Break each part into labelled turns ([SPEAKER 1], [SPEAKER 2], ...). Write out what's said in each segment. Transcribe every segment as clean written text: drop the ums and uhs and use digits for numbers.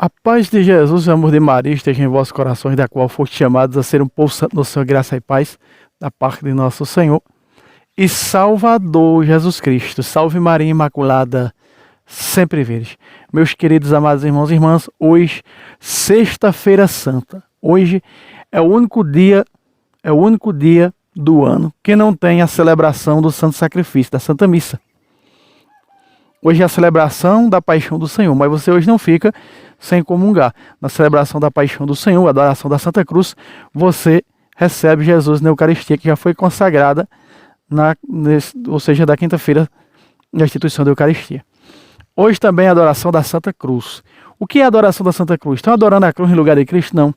[SPEAKER 1] A paz de Jesus e o amor de Maria esteja em vossos corações, da qual foste chamados a ser um povo santo no Senhor, graça e paz, da parte de nosso Senhor e Salvador Jesus Cristo. Salve Maria Imaculada, sempre virgem. Meus queridos amados irmãos e irmãs, hoje, sexta-feira santa. Hoje é o único dia do ano que não tem a celebração do Santo Sacrifício, da Santa Missa. Hoje é a celebração da Paixão do Senhor, mas você hoje não fica sem comungar. Na celebração da Paixão do Senhor, a adoração da Santa Cruz, você recebe Jesus na Eucaristia, que já foi consagrada, ou seja, da quinta-feira da instituição da Eucaristia. Hoje também é a adoração da Santa Cruz. O que é a adoração da Santa Cruz? Estão adorando a cruz em lugar de Cristo? Não.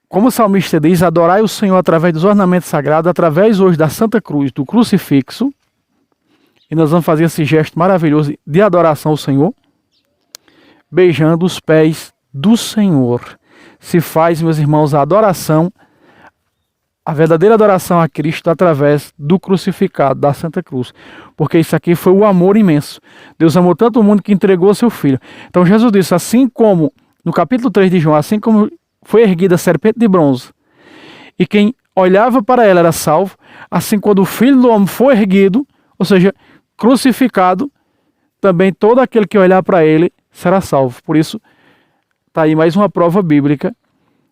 [SPEAKER 1] Como o salmista diz, adorai o Senhor através dos ornamentos sagrados, através hoje da Santa Cruz, do crucifixo. E nós vamos fazer esse gesto maravilhoso de adoração ao Senhor, beijando os pés do Senhor. Se faz, meus irmãos, a adoração, a verdadeira adoração a Cristo através do crucificado, da Santa Cruz. Porque isso aqui foi o amor imenso. Deus amou tanto o mundo que entregou seu Filho. Então Jesus disse, assim como, no capítulo 3 de João, assim como foi erguida a serpente de bronze, e quem olhava para ela era salvo, assim quando o Filho do Homem foi erguido, ou seja, crucificado, também todo aquele que olhar para ele será salvo. Por isso, está aí mais uma prova bíblica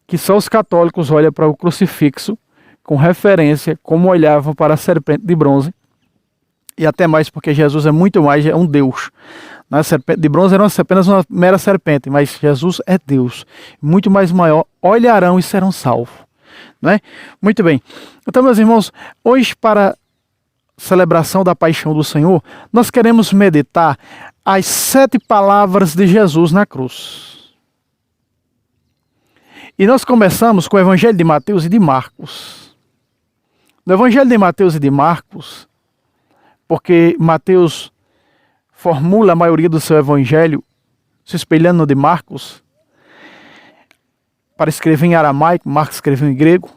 [SPEAKER 1] que só os católicos olham para o crucifixo com referência como olhavam para a serpente de bronze. E até mais porque Jesus é muito mais, é um Deus. A serpente de bronze era apenas uma mera serpente, mas Jesus é Deus. Muito mais maior, olharão e serão salvos. Não é? Muito bem. Então, meus irmãos, hoje para celebração da Paixão do Senhor, nós queremos meditar as 7 palavras de Jesus na cruz. E nós começamos com o Evangelho de Mateus e de Marcos. No Evangelho de Mateus e de Marcos, porque Mateus formula a maioria do seu Evangelho se espelhando no de Marcos, para escrever em aramaico, Marcos escreveu em grego.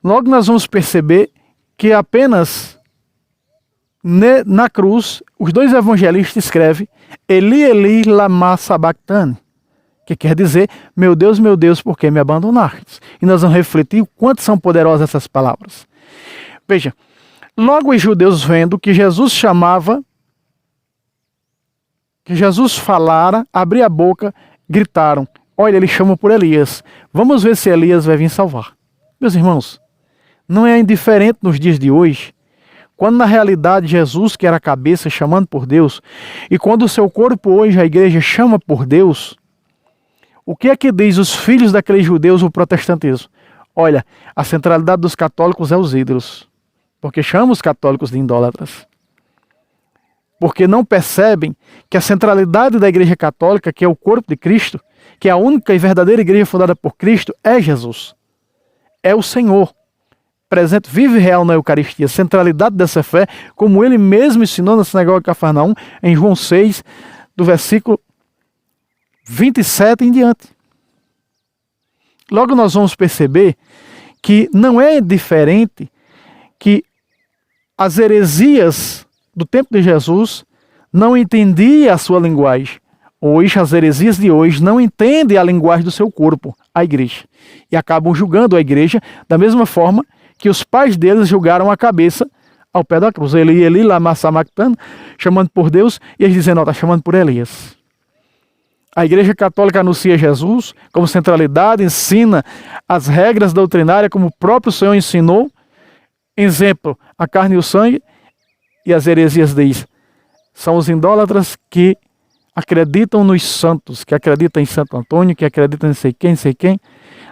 [SPEAKER 1] Logo nós vamos perceber que apenas na cruz, os dois evangelistas escrevem Eli, Eli, lama sabachthani, que quer dizer, meu Deus, por que me abandonaste? E nós vamos refletir o quanto são poderosas essas palavras. Veja, logo os judeus vendo que Jesus chamava, que Jesus falara, abria a boca, gritaram, olha, ele chama por Elias, vamos ver se Elias vai vir salvar. Meus irmãos, não é indiferente nos dias de hoje, quando na realidade Jesus, que era a cabeça, chamando por Deus, e quando o seu corpo hoje, a igreja, chama por Deus, o que é que diz os filhos daqueles judeus, o protestantismo? Olha, a centralidade dos católicos é os ídolos, porque chamam os católicos de idólatras. Porque não percebem que a centralidade da igreja católica, que é o corpo de Cristo, que é a única e verdadeira igreja fundada por Cristo, é Jesus. É o Senhor. Presente, vive real na Eucaristia, centralidade dessa fé, como ele mesmo ensinou na sinagoga de Cafarnaum, em João 6, do versículo 27 em diante. Logo nós vamos perceber que não é diferente que as heresias do tempo de Jesus não entendiam a sua linguagem. Hoje, as heresias de hoje não entendem a linguagem do seu corpo, a igreja, e acabam julgando a igreja da mesma forma que os pais deles julgaram a cabeça ao pé da cruz. Eli, Eli, lama sabachthani, chamando por Deus, e eles dizendo, está chamando por Elias. A igreja católica anuncia Jesus como centralidade, ensina as regras doutrinárias como o próprio Senhor ensinou. Exemplo, a carne e o sangue, e as heresias diz, são os idólatras que acreditam nos santos, que acreditam em Santo Antônio, que acreditam em sei quem,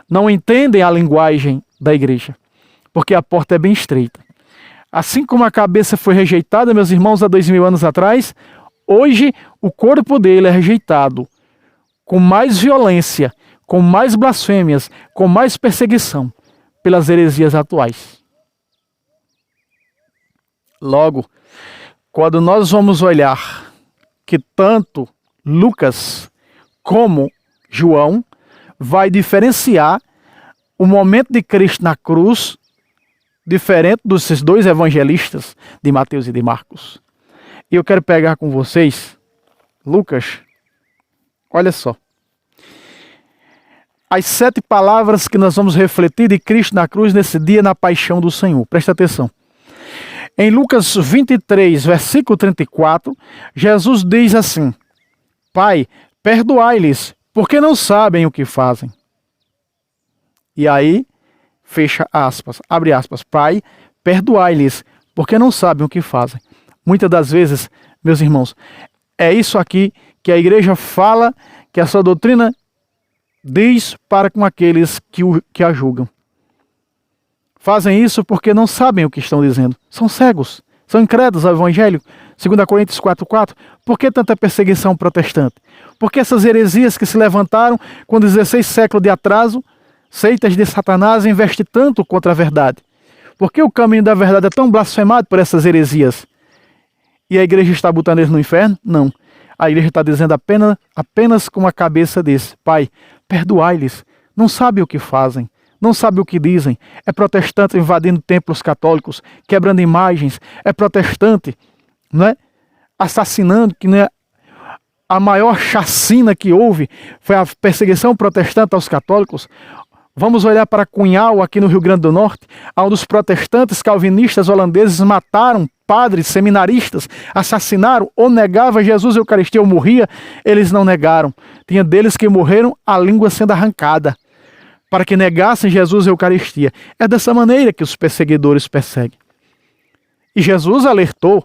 [SPEAKER 1] não entendem a linguagem da igreja. Porque a porta é bem estreita. Assim como a cabeça foi rejeitada, meus irmãos, há 2000 anos atrás, hoje o corpo dele é rejeitado com mais violência, com mais blasfêmias, com mais perseguição pelas heresias atuais. Logo, quando nós vamos olhar que tanto Lucas como João vai diferenciar o momento de Cristo na cruz, diferente desses dois evangelistas, de Mateus e de Marcos. E eu quero pegar com vocês Lucas, olha só. As 7 palavras que nós vamos refletir de Cristo na cruz nesse dia na paixão do Senhor. Presta atenção. Em Lucas 23, versículo 34, Jesus diz assim: Pai, perdoai-lhes, porque não sabem o que fazem. E aí, fecha aspas, abre aspas. Pai, perdoai-lhes, porque não sabem o que fazem. Muitas das vezes, meus irmãos, é isso aqui que a igreja fala, que a sua doutrina diz para com aqueles que a julgam. Fazem isso porque não sabem o que estão dizendo. São cegos, são incrédulos ao evangelho. 2 Coríntios 4,4. Por que tanta perseguição protestante? Porque essas heresias que se levantaram com 16 séculos de atraso, seitas de Satanás, investem tanto contra a verdade. Por que o caminho da verdade é tão blasfemado por essas heresias? E a igreja está botando eles no inferno? Não. A igreja está dizendo apenas com a cabeça desse: Pai, perdoai-lhes, não sabem o que fazem, não sabem o que dizem. É protestante invadindo templos católicos, quebrando imagens, é protestante, não é? Assassinando, que não é a maior chacina que houve, foi a perseguição protestante aos católicos. Vamos olhar para Cunhal, aqui no Rio Grande do Norte, onde os protestantes calvinistas holandeses mataram padres, seminaristas, assassinaram ou negavam Jesus e a Eucaristia ou morria. Eles não negaram. Tinha deles que morreram a língua sendo arrancada, para que negassem Jesus e a Eucaristia. É dessa maneira que os perseguidores perseguem. E Jesus alertou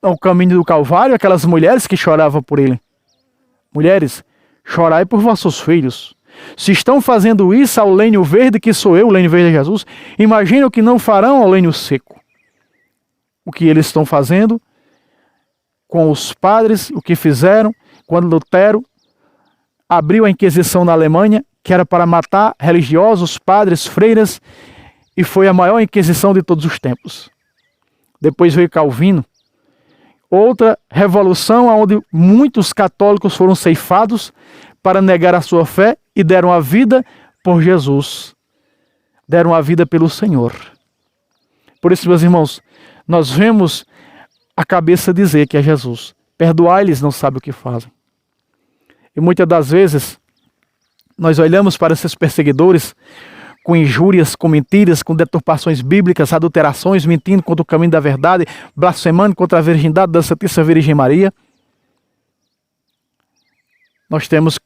[SPEAKER 1] ao caminho do Calvário aquelas mulheres que choravam por ele. Mulheres, chorai por vossos filhos. Se estão fazendo isso ao lenho verde, que sou eu, o lenho verde é Jesus, imagina o que não farão ao lenho seco. O que eles estão fazendo com os padres, o que fizeram quando Lutero abriu a Inquisição na Alemanha, que era para matar religiosos, padres, freiras, e foi a maior Inquisição de todos os tempos. Depois veio Calvino, outra revolução onde muitos católicos foram ceifados para negar a sua fé e deram a vida por Jesus. Deram a vida pelo Senhor. Por isso, meus irmãos, nós vemos a cabeça dizer que é Jesus. Perdoai-lhes, não sabem o que fazem. E muitas das vezes, nós olhamos para esses perseguidores com injúrias, com mentiras, com deturpações bíblicas, adulterações, mentindo contra o caminho da verdade, blasfemando contra a virgindade da Santíssima Virgem Maria. Nós temos,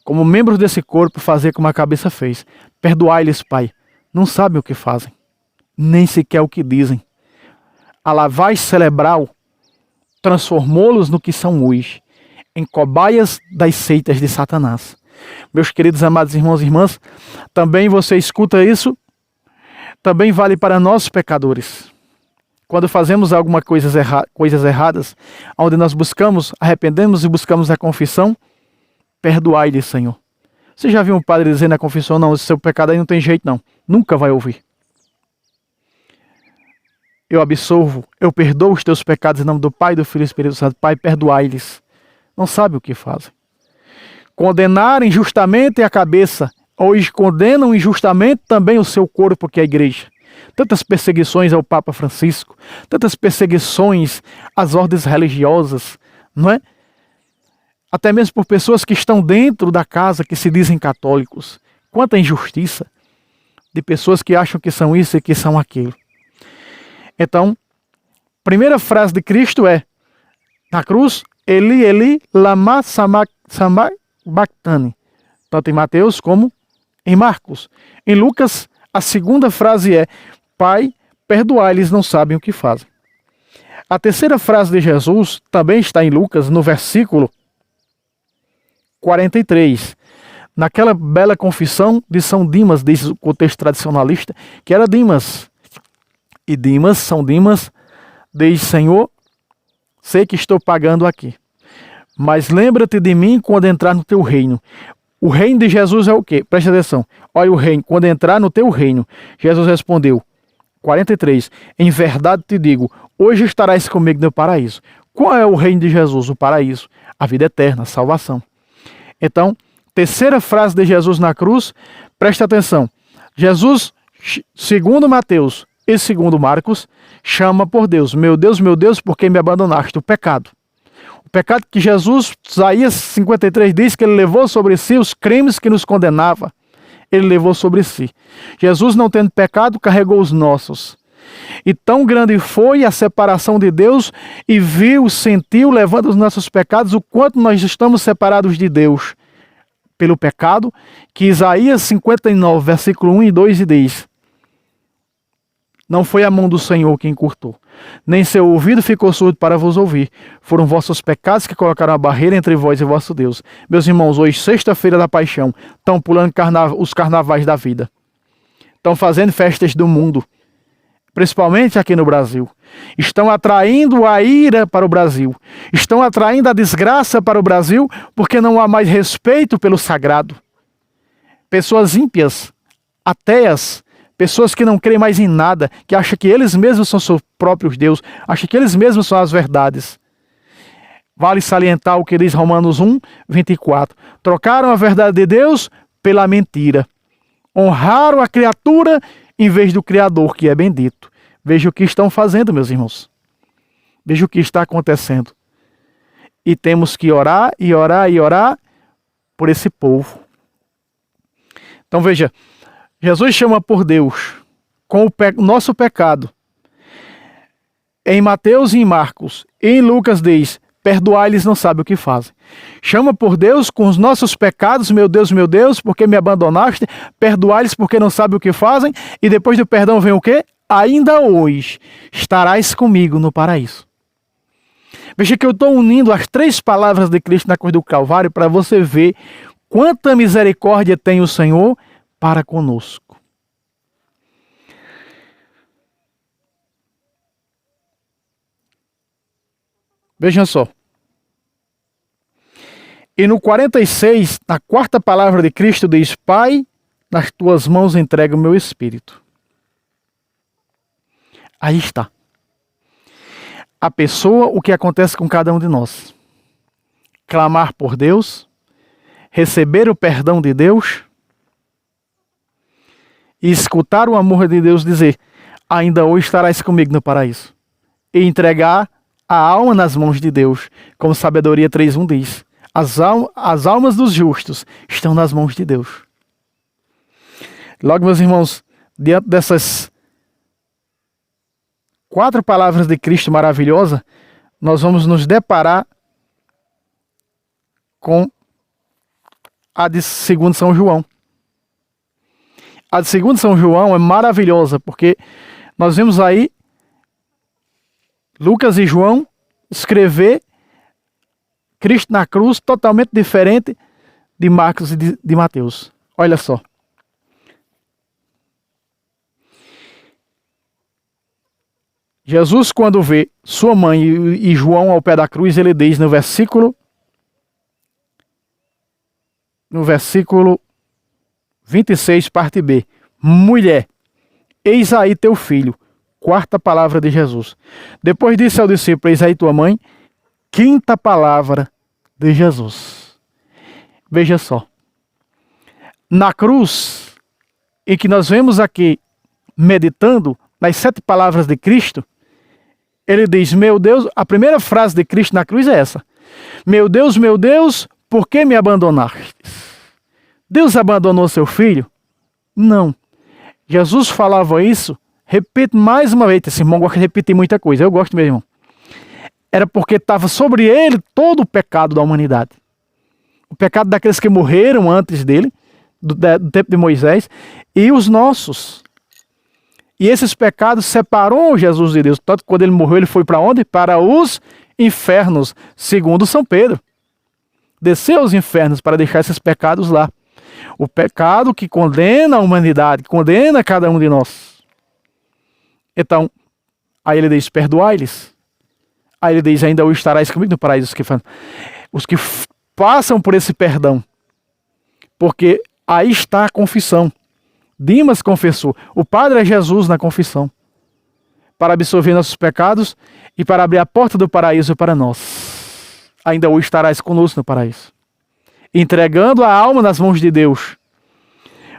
[SPEAKER 1] como membros desse corpo, fazer como a cabeça fez. Perdoai-lhes, Pai. Não sabem o que fazem, nem sequer o que dizem. A lavagem cerebral transformou-los no que são hoje, em cobaias das seitas de Satanás. Meus queridos amados irmãos e irmãs, também você escuta isso, também vale para nós pecadores. Quando fazemos alguma coisas erradas, onde nós buscamos, arrependemos e buscamos a confissão, perdoai-lhe, Senhor. Você já viu um padre dizer na confissão: não, esse seu pecado aí não tem jeito não, nunca vai ouvir. Eu absolvo, eu perdoo os teus pecados em nome do Pai, do Filho e do Espírito Santo. Pai, perdoai-lhes. Não sabe o que fazem. Condenaram injustamente a cabeça, hoje condenam injustamente também o seu corpo, que é a igreja. Tantas perseguições ao Papa Francisco, tantas perseguições às ordens religiosas, não é? Até mesmo por pessoas que estão dentro da casa, que se dizem católicos. Quanta injustiça de pessoas que acham que são isso e que são aquilo. Então, primeira frase de Cristo é, na cruz: Eli, Eli, lama sabachthani. Tanto em Mateus como em Marcos. Em Lucas, a segunda frase é: Pai, perdoai-lhes, não sabem o que fazem. A terceira frase de Jesus também está em Lucas, no versículo 43. Naquela bela confissão de São Dimas, diz o contexto tradicionalista, que era Dimas. E Dimas, São Dimas, diz: Senhor, sei que estou pagando aqui, mas lembra-te de mim quando entrar no teu reino. O reino de Jesus é o quê? Preste atenção. Olha o reino. Quando entrar no teu reino. Jesus respondeu, 43. Em verdade te digo, hoje estarás comigo no paraíso. Qual é o reino de Jesus? O paraíso. A vida eterna, a salvação. Então, terceira frase de Jesus na cruz. Preste atenção. Jesus, segundo Mateus e segundo Marcos, chama por Deus: meu Deus, por que me abandonaste? O pecado. O pecado que Jesus, Isaías 53 diz que ele levou sobre si os crimes que nos condenavam. Ele levou sobre si. Jesus, não tendo pecado, carregou os nossos. E tão grande foi a separação de Deus, e viu, sentiu, levando os nossos pecados, o quanto nós estamos separados de Deus pelo pecado, que Isaías 59, versículo 1 e 2 diz: não foi a mão do Senhor que encurtou, nem seu ouvido ficou surdo para vos ouvir. Foram vossos pecados que colocaram a barreira entre vós e vosso Deus. Meus irmãos, hoje, sexta-feira da paixão, estão pulando os carnavais da vida. Estão fazendo festas do mundo, principalmente aqui no Brasil. Estão atraindo a ira para o Brasil. Estão atraindo a desgraça para o Brasil, porque não há mais respeito pelo sagrado. Pessoas ímpias, ateias, pessoas que não creem mais em nada, que acham que eles mesmos são seus próprios Deus, acham que eles mesmos são as verdades. Vale salientar o que diz Romanos 1, 24. Trocaram a verdade de Deus pela mentira. Honraram a criatura em vez do Criador, que é bendito. Veja o que estão fazendo, meus irmãos. Veja o que está acontecendo. E temos que orar e orar e orar por esse povo. Então veja, Jesus chama por Deus com o nosso pecado. Em Mateus e em Marcos e em Lucas diz: perdoai-lhes, não sabem o que fazem. Chama por Deus com os nossos pecados: meu Deus, por que me abandonaste? Perdoai-lhes porque não sabem o que fazem. E depois do perdão vem o quê? Ainda hoje estarás comigo no paraíso. Veja que eu estou unindo as 3 palavras de Cristo na cruz do Calvário para você ver quanta misericórdia tem o Senhor para conosco. Vejam só. E no 46, na 4ª palavra de Cristo, diz: Pai, nas tuas mãos entrego o meu espírito. Aí está. A pessoa, o que acontece com cada um de nós. Clamar por Deus, receber o perdão de Deus e escutar o amor de Deus dizer: ainda hoje estarás comigo no paraíso. E entregar a alma nas mãos de Deus, como Sabedoria 3:1 diz. As almas dos justos estão nas mãos de Deus. Logo, meus irmãos, diante dessas 4 palavras de Cristo maravilhosa, nós vamos nos deparar com a de 2 São João. A de 2 São João é maravilhosa, porque nós vemos aí Lucas e João escrever Cristo na cruz totalmente diferente de Marcos e de Mateus. Olha só. Jesus, quando vê sua mãe e João ao pé da cruz, ele diz no versículo 26, parte B: mulher, eis aí teu filho. 4ª palavra de Jesus. Depois disse ao discípulo: eis aí tua mãe. 5ª palavra de Jesus. Veja só. Na cruz, em que nós vemos aqui, meditando nas 7 palavras de Cristo, ele diz: meu Deus, a primeira frase de Cristo na cruz é essa: meu Deus, por que me abandonaste? Deus abandonou seu filho? Não. Jesus falava isso, repito mais uma vez, esse irmão gosta de repetir muita coisa, eu gosto mesmo. Era porque estava sobre ele todo o pecado da humanidade. O pecado daqueles que morreram antes dele, do tempo de Moisés, e os nossos. E esses pecados separou Jesus de Deus. Tanto que quando ele morreu, ele foi para onde? Para os infernos, segundo São Pedro. Desceu aos infernos para deixar esses pecados lá. O pecado que condena a humanidade, que condena cada um de nós. Então, aí ele diz: perdoai-lhes. Aí ele diz: ainda hoje estarás comigo no paraíso. Os que passam por esse perdão. Porque aí está a confissão. Dimas confessou. O Padre é Jesus na confissão. Para absolver nossos pecados e para abrir a porta do paraíso para nós. Ainda hoje estarás conosco no paraíso. Entregando a alma nas mãos de Deus.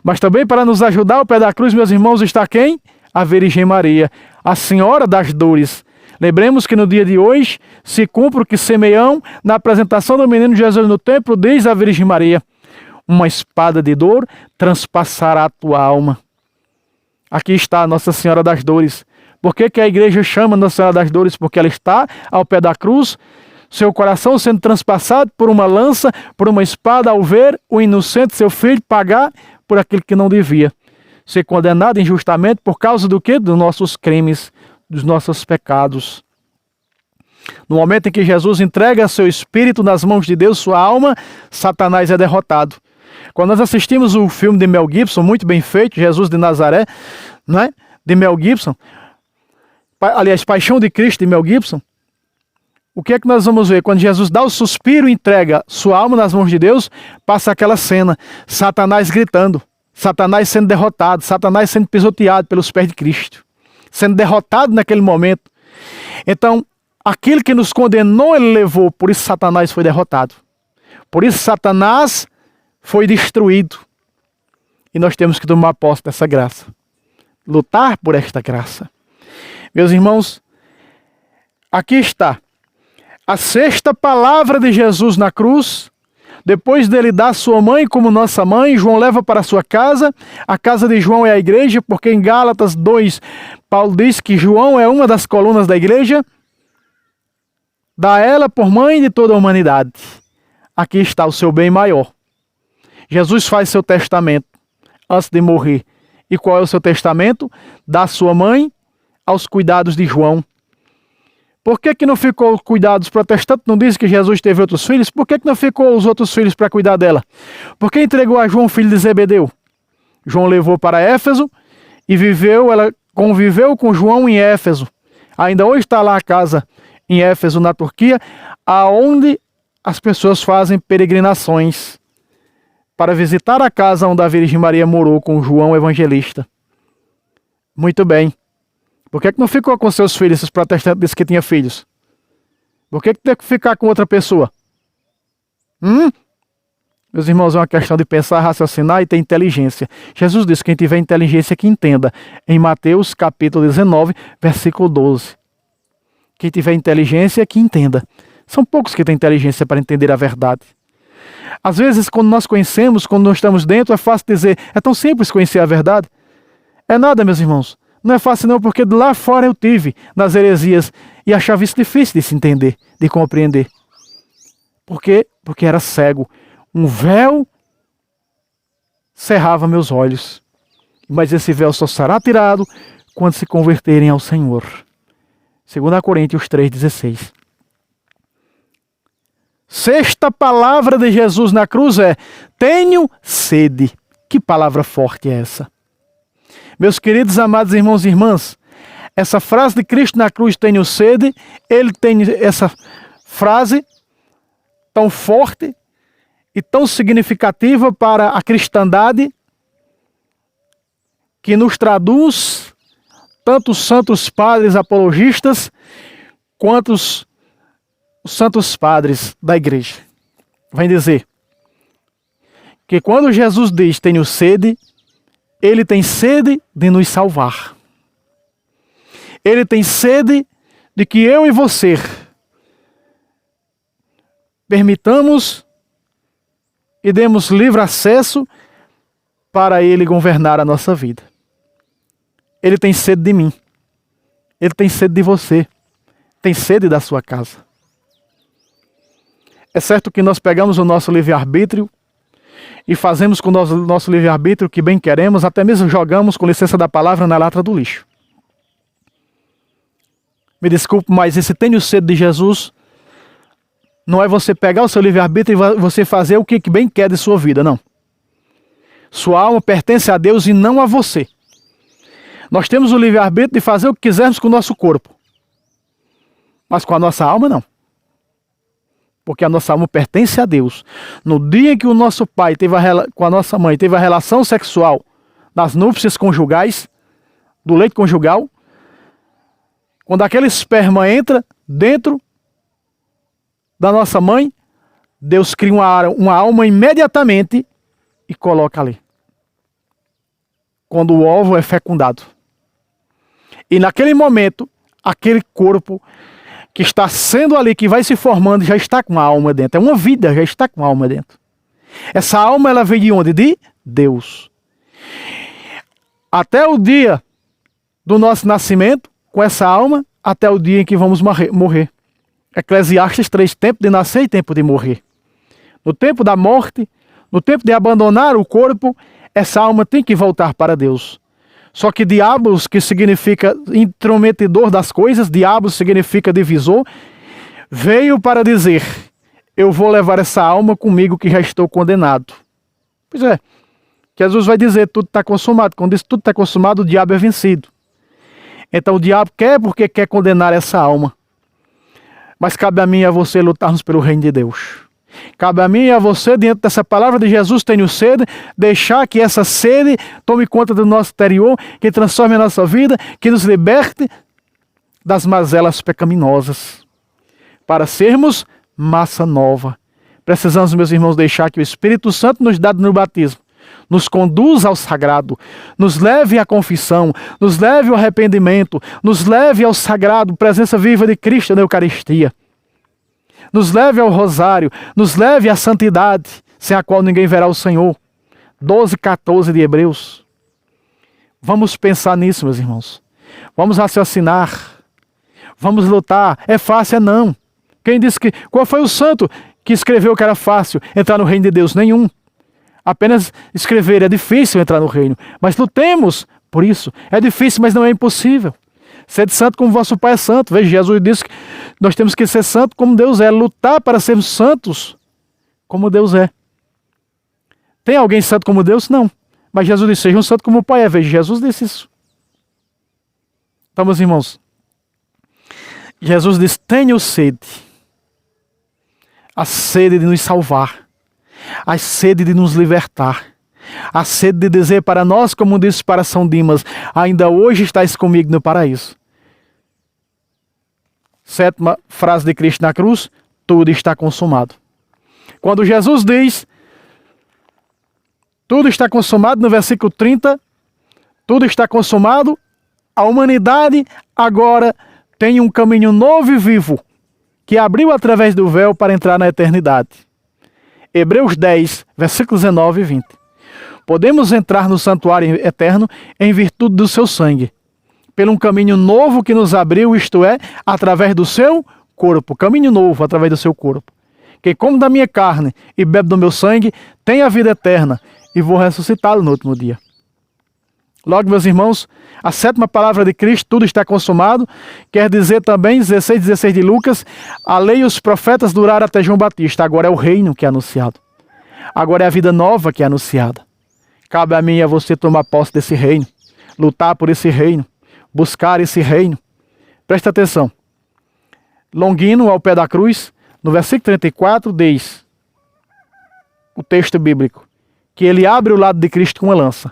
[SPEAKER 1] Mas também para nos ajudar ao pé da cruz, meus irmãos, está quem? A Virgem Maria, a Senhora das Dores. Lembremos que no dia de hoje se cumpre o que Simeão, na apresentação do menino Jesus no templo, diz à Virgem Maria: uma espada de dor transpassará a tua alma. Aqui está a Nossa Senhora das Dores. Por que a igreja chama Nossa Senhora das Dores? Porque ela está ao pé da cruz, seu coração sendo transpassado por uma lança, por uma espada, ao ver o inocente, seu filho, pagar por aquilo que não devia. Ser condenado injustamente por causa do quê? Dos nossos crimes, dos nossos pecados. No momento em que Jesus entrega seu espírito nas mãos de Deus, sua alma, Satanás é derrotado. Quando nós assistimos o filme de Mel Gibson, muito bem feito, Jesus de Nazaré, né? De Mel Gibson, aliás, Paixão de Cristo de Mel Gibson, o que é que nós vamos ver? Quando Jesus dá o suspiro e entrega sua alma nas mãos de Deus, passa aquela cena, Satanás gritando, Satanás sendo derrotado, Satanás sendo pisoteado pelos pés de Cristo, sendo derrotado naquele momento. Então, aquilo que nos condenou, ele levou, por isso Satanás foi derrotado. Por isso Satanás foi destruído. E nós temos que tomar posse dessa graça. Lutar por esta graça. Meus irmãos, aqui está a sexta palavra de Jesus na cruz. Depois dele dar sua mãe como nossa mãe, João leva para sua casa. A casa de João é a igreja, porque em Gálatas 2, Paulo diz que João é uma das colunas da igreja. Dá ela por mãe de toda a humanidade. Aqui está o seu bem maior. Jesus faz seu testamento antes de morrer. E qual é o seu testamento? Dá sua mãe aos cuidados de João. Por que não ficou cuidados? Os protestantes não dizem que Jesus teve outros filhos? Por que não ficou os outros filhos para cuidar dela? Por que entregou a João, filho de Zebedeu? João levou para Éfeso e ela conviveu com João em Éfeso. Ainda hoje está lá a casa em Éfeso, na Turquia, aonde as pessoas fazem peregrinações para visitar a casa onde a Virgem Maria morou com João Evangelista. Muito bem. Por que não ficou com seus filhos? Esses protestantes disseram que tinha filhos. Por que tem que ficar com outra pessoa? Meus irmãos, é uma questão de pensar, raciocinar e ter inteligência. Jesus disse que quem tiver inteligência que entenda. Em Mateus capítulo 19, versículo 12. Quem tiver inteligência que entenda. São poucos que têm inteligência para entender a verdade. Às vezes, quando nós conhecemos, quando nós estamos dentro, é fácil dizer, é tão simples conhecer a verdade. É nada, meus irmãos. Não é fácil não, porque de lá fora eu tive nas heresias e achava isso difícil de se entender, de compreender. Por quê? Porque era cego. Um véu cerrava meus olhos. Mas esse véu só será tirado quando se converterem ao Senhor. 2 Coríntios 3,16. Sexta palavra de Jesus na cruz é: tenho sede. Que palavra forte é essa? Meus queridos amados irmãos e irmãs, essa frase de Cristo na cruz, tenho sede, ele tem essa frase tão forte e tão significativa para a cristandade, que nos traduz tanto os santos padres apologistas quanto os santos padres da igreja. Vem dizer que quando Jesus diz tenho sede, ele tem sede de nos salvar. Ele tem sede de que eu e você permitamos e demos livre acesso para ele governar a nossa vida. Ele tem sede de mim. Ele tem sede de você. Tem sede da sua casa. É certo que nós pegamos o nosso livre-arbítrio e fazemos com o nosso livre-arbítrio o que bem queremos, até mesmo jogamos, com licença da palavra, na lata do lixo. Me desculpe, mas esse tenho sede de Jesus não é você pegar o seu livre-arbítrio e você fazer o que bem quer de sua vida, não. Sua alma pertence a Deus e não a você. Nós temos o livre-arbítrio de fazer o que quisermos com o nosso corpo, mas com a nossa alma não. Porque a nossa alma pertence a Deus. No dia que o nosso pai com a nossa mãe teve a relação sexual nas núpcias conjugais, do leito conjugal, quando aquele esperma entra dentro da nossa mãe, Deus cria uma alma imediatamente e coloca ali. Quando o óvulo é fecundado. E naquele momento, aquele corpo que está sendo ali, que vai se formando, já está com a alma dentro. É uma vida, já está com a alma dentro. Essa alma, ela vem de onde? De Deus. Até o dia do nosso nascimento, com essa alma, até o dia em que vamos morrer. Eclesiastes 3, tempo de nascer e tempo de morrer. No tempo da morte, no tempo de abandonar o corpo, essa alma tem que voltar para Deus. Só que diabos, que significa intrometedor das coisas, diabos significa divisor, veio para dizer: eu vou levar essa alma comigo que já estou condenado. Pois é, Jesus vai dizer: tudo está consumado. Quando diz tudo está consumado, o diabo é vencido. Então o diabo quer porque quer condenar essa alma. Mas cabe a mim e a você lutarmos pelo reino de Deus. Cabe a mim e a você, diante dessa palavra de Jesus, tenho sede, deixar que essa sede tome conta do nosso interior, que transforme a nossa vida, que nos liberte das mazelas pecaminosas, para sermos massa nova. Precisamos, meus irmãos, deixar que o Espírito Santo nos dado no batismo nos conduza ao sagrado, nos leve à confissão, nos leve ao arrependimento, nos leve ao sagrado, presença viva de Cristo na Eucaristia. Nos leve ao rosário, nos leve à santidade, sem a qual ninguém verá o Senhor. 12:14 de Hebreus. Vamos pensar nisso, meus irmãos. Vamos raciocinar. Vamos lutar. É fácil? É não. Quem disse que... Qual foi o santo que escreveu que era fácil entrar no reino de Deus? Nenhum. Apenas escrever é difícil entrar no reino. Mas lutemos por isso. É difícil, mas não é impossível. Sede santo como vosso Pai é santo. Veja, Jesus disse que nós temos que ser santo como Deus é. Lutar para sermos santos como Deus é. Tem alguém santo como Deus? Não. Mas Jesus disse: seja um santo como o Pai é. Veja, Jesus disse isso. Então, meus irmãos, Jesus disse: tenho sede. A sede de nos salvar. A sede de nos libertar. A sede de dizer para nós, como disse para São Dimas: ainda hoje estás comigo no paraíso. Sétima frase de Cristo na cruz: tudo está consumado. Quando Jesus diz tudo está consumado, no versículo 30, tudo está consumado, a humanidade agora tem um caminho novo e vivo, que abriu através do véu para entrar na eternidade. Hebreus 10, versículos 19 e 20. Podemos entrar no santuário eterno em virtude do seu sangue, pelo um caminho novo que nos abriu, isto é, através do seu corpo. Caminho novo através do seu corpo. Quem come da minha carne e bebe do meu sangue tem a vida eterna, e vou ressuscitá-lo no último dia. Logo, meus irmãos, a sétima palavra de Cristo, tudo está consumado, quer dizer também, 16 de Lucas, a lei e os profetas duraram até João Batista. Agora é o reino que é anunciado. Agora é a vida nova que é anunciada. Cabe a mim e a você tomar posse desse reino, lutar por esse reino, buscar esse reino. Presta atenção. Longino, ao pé da cruz, no versículo 34, diz o texto bíblico, que ele abre o lado de Cristo com uma lança.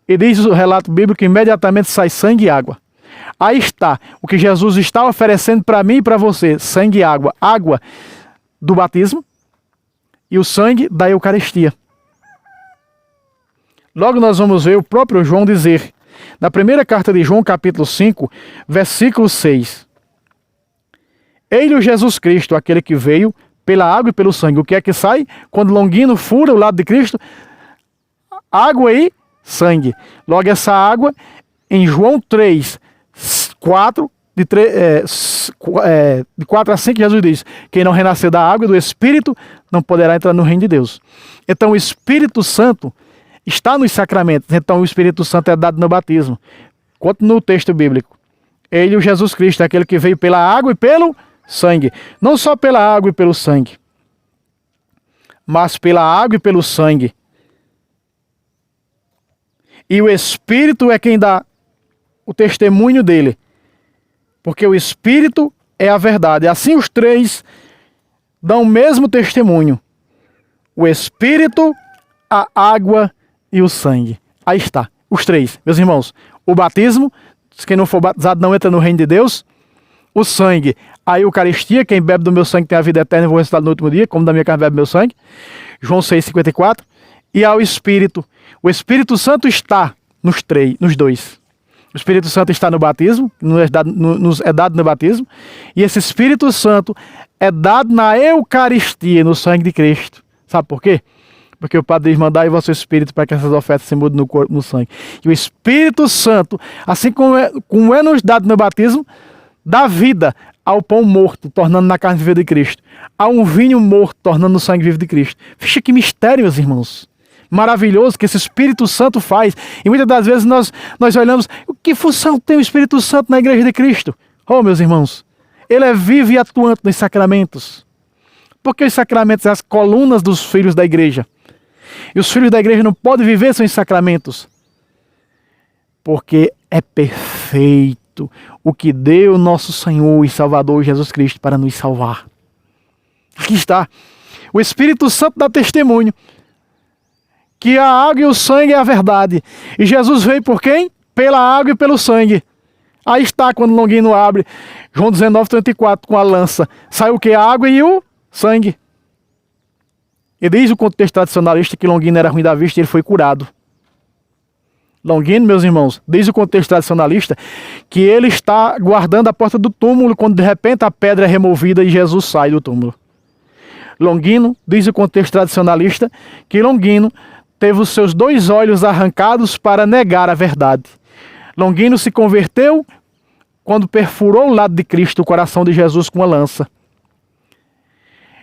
[SPEAKER 1] E diz o relato bíblico que imediatamente sai sangue e água. Aí está o que Jesus está oferecendo para mim e para você. Sangue e água. Água do batismo e o sangue da Eucaristia. Logo nós vamos ver o próprio João dizer, na primeira carta de João, capítulo 5, versículo 6. Ele, Jesus Cristo, aquele que veio pela água e pelo sangue. O que é que sai? Quando Longino fura o lado de Cristo, água e sangue. Logo essa água, em João 3, 4, de 4 a 5, Jesus diz: quem não renascer da água e do Espírito não poderá entrar no reino de Deus. Então o Espírito Santo está nos sacramentos. Então o Espírito Santo é dado no batismo. Continua o texto bíblico. Ele, o Jesus Cristo, é aquele que veio pela água e pelo sangue. Não só pela água e pelo sangue, mas pela água e pelo sangue. E o Espírito é quem dá o testemunho dele. Porque o Espírito é a verdade. Assim os três dão o mesmo testemunho. O Espírito, a água e o sangue. Aí está, os três. Meus irmãos, o batismo, quem não for batizado não entra no reino de Deus. O sangue, a Eucaristia, quem bebe do meu sangue tem a vida eterna e vou ressuscitar no último dia, como da minha carne bebe meu sangue. João 6,54. E ao Espírito. O Espírito Santo está nos dois. O Espírito Santo está no batismo, nos é dado no batismo, e esse Espírito Santo é dado na Eucaristia, no sangue de Cristo. Sabe por quê? Porque o Padre diz: mandai vosso Espírito para que essas ofertas se mudem no corpo, no sangue. E o Espírito Santo, assim como é nos dado no batismo, dá vida ao pão morto, tornando na carne viva de Cristo, a um vinho morto, tornando no sangue vivo de Cristo. Fixa que mistério, meus irmãos. Maravilhoso que esse Espírito Santo faz. E muitas das vezes nós olhamos: que função tem o Espírito Santo na Igreja de Cristo? Oh, meus irmãos, ele é vivo e atuante nos sacramentos. Porque os sacramentos são as colunas dos filhos da igreja. E os filhos da igreja não podem viver sem os sacramentos. Porque é perfeito o que deu nosso Senhor e Salvador Jesus Cristo para nos salvar. Aqui está. O Espírito Santo dá testemunho que a água e o sangue é a verdade. E Jesus veio por quem? Pela água e pelo sangue. Aí está, quando Longino abre João 19:34 com a lança. Sai o que? A água e o sangue. E diz o contexto tradicionalista que Longino era ruim da vista e ele foi curado. Longino, meus irmãos, diz o contexto tradicionalista que ele está guardando a porta do túmulo quando de repente a pedra é removida e Jesus sai do túmulo. Longino, diz o contexto tradicionalista, que Longino teve os seus 2 olhos arrancados para negar a verdade. Longino se converteu quando perfurou o lado de Cristo, o coração de Jesus, com uma lança.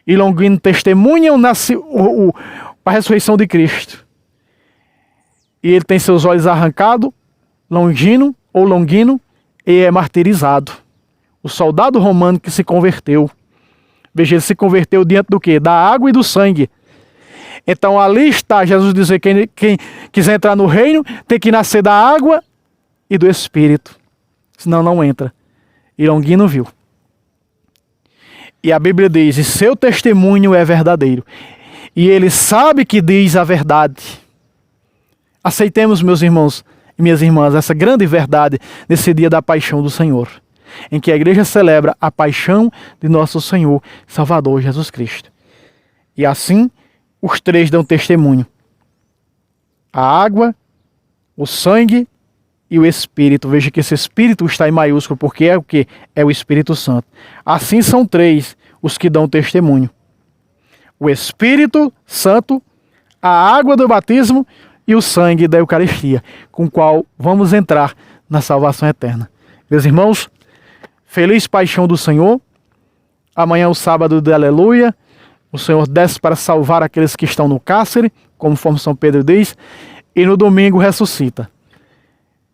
[SPEAKER 1] E Longino testemunha a ressurreição de Cristo. E ele tem seus olhos arrancados, Longino, e é martirizado. O soldado romano que se converteu. Veja, ele se converteu diante do quê? Da água e do sangue. Então ali está Jesus dizer que quem quiser entrar no reino tem que nascer da água e do Espírito. Senão não entra. E Longino viu. E a Bíblia diz: e seu testemunho é verdadeiro. E ele sabe que diz a verdade. Aceitemos, meus irmãos e minhas irmãs, essa grande verdade nesse dia da paixão do Senhor, em que a igreja celebra a paixão de nosso Senhor Salvador Jesus Cristo. E assim, os 3 dão testemunho: a água, o sangue e o Espírito. Veja que esse Espírito está em maiúsculo, porque é o que? É o Espírito Santo. Assim são 3 os que dão testemunho: o Espírito Santo, a água do batismo e o sangue da Eucaristia, com o qual vamos entrar na salvação eterna. Meus irmãos, feliz paixão do Senhor. Amanhã é o sábado de Aleluia. O Senhor desce para salvar aqueles que estão no cárcere, conforme São Pedro diz, e no domingo ressuscita.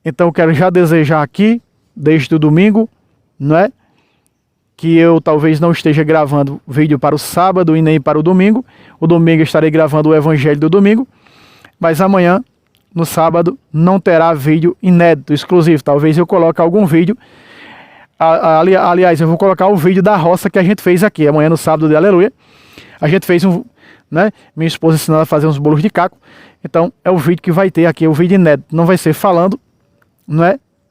[SPEAKER 1] Então eu quero já desejar aqui, desde o domingo, que eu talvez não esteja gravando vídeo para o sábado e nem para o domingo. O domingo eu estarei gravando o Evangelho do domingo, mas amanhã, no sábado, não terá vídeo inédito, exclusivo. Talvez eu coloque algum vídeo. Aliás, eu vou colocar o vídeo da roça que a gente fez aqui, amanhã no sábado de Aleluia. A gente fez minha esposa ensinando a fazer uns bolos de caco. Então, é o vídeo que vai ter aqui, o vídeo inédito. Não vai ser falando,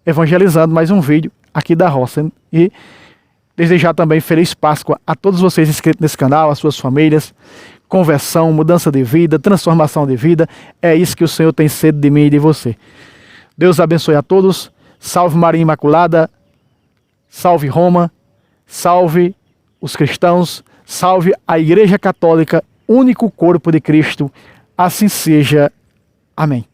[SPEAKER 1] evangelizando, mas um vídeo aqui da roça. E desejar também feliz Páscoa a todos vocês inscritos nesse canal, as suas famílias. Conversão, mudança de vida, transformação de vida. É isso que o Senhor tem sede de mim e de você. Deus abençoe a todos. Salve Maria Imaculada. Salve Roma. Salve os cristãos. Salve a Igreja Católica, único corpo de Cristo. Assim seja. Amém.